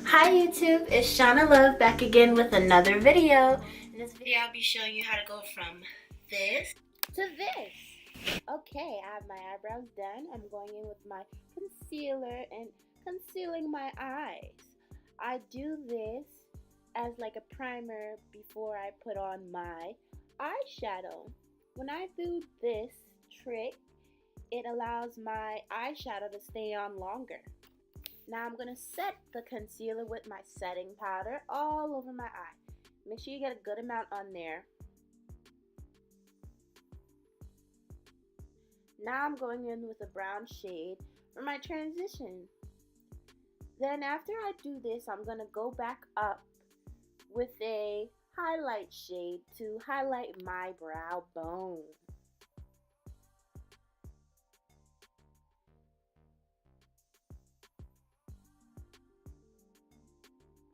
Hi YouTube, it's Shana Love back again with another video. In this video I'll be showing you how to go from this to this. Okay, I have my eyebrows done. I'm going in with my concealer and concealing my eyes. I do this as like a primer before I put on my eyeshadow. When I do this trick, it allows my eyeshadow to stay on longer. Now I'm going to set the concealer with my setting powder all over my eye. Make sure you get a good amount on there. Now I'm going in with a brown shade for my transition. Then after I do this, I'm going to go back up with a highlight shade to highlight my brow bone.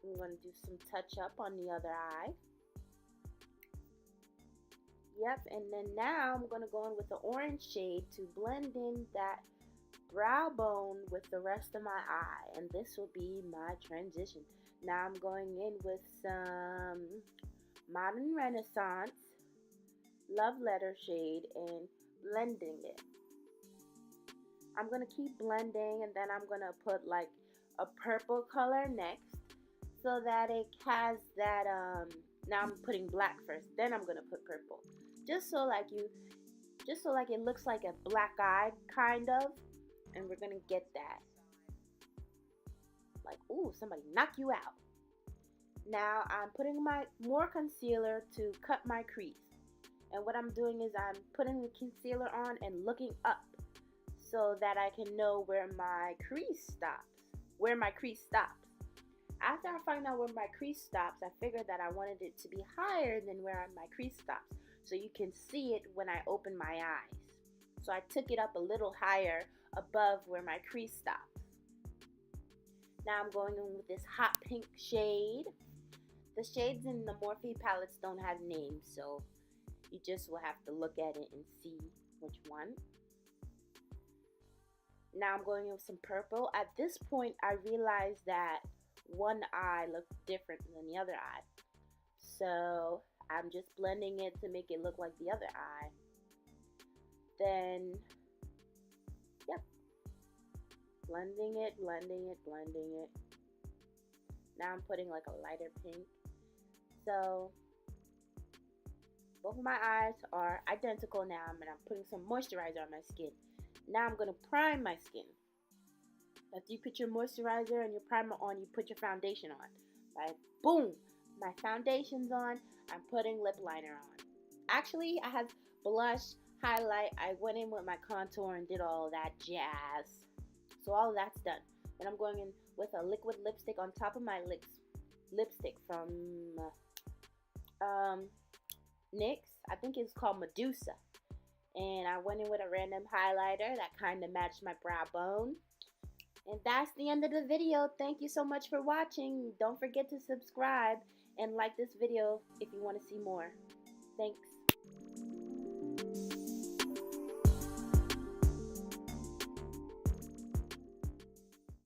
I'm going to do some touch up on the other eye. Yep, and then now I'm going to go in with the orange shade to blend in that brow bone with the rest of my eye. And this will be my transition. Now I'm going in with some Modern Renaissance Love Letter shade and blending it. I'm going to keep blending, and then I'm going to put like a purple color next, so that it has that now I'm putting black first, then I'm gonna put purple, just so like it looks like a black eye kind of, and we're gonna get that like, ooh, somebody knock you out. Now I'm putting my more concealer to cut my crease, and what I'm doing is I'm putting the concealer on and looking up so that I can know where my crease stops. After I find out where my crease stops, I figured that I wanted it to be higher than where my crease stops, so you can see it when I open my eyes. So I took it up a little higher above where my crease stops. Now I'm going in with this hot pink shade. The shades in the Morphe palettes don't have names, so you just will have to look at it and see which one. Now I'm going in with some purple. At this point, I realized that one eye looked different than the other eye, so I'm just blending it to make it look like the other eye. Then, yep, blending it. Now I'm putting like a lighter pink. So both of my eyes are identical now, and I'm putting some moisturizer on my skin. Now I'm gonna prime my skin. After you put your moisturizer and your primer on, you put your foundation on. Right? Boom! My foundation's on. I'm putting lip liner on. Actually, I have blush, highlight. I went in with my contour and did all that jazz. So all of that's done. Then I'm going in with a liquid lipstick on top of my lipstick from NYX. I think it's called Medusa. And I went in with a random highlighter that kind of matched my brow bone. And that's the end of the video. Thank you so much for watching. Don't forget to subscribe and like this video if you want to see more. Thanks.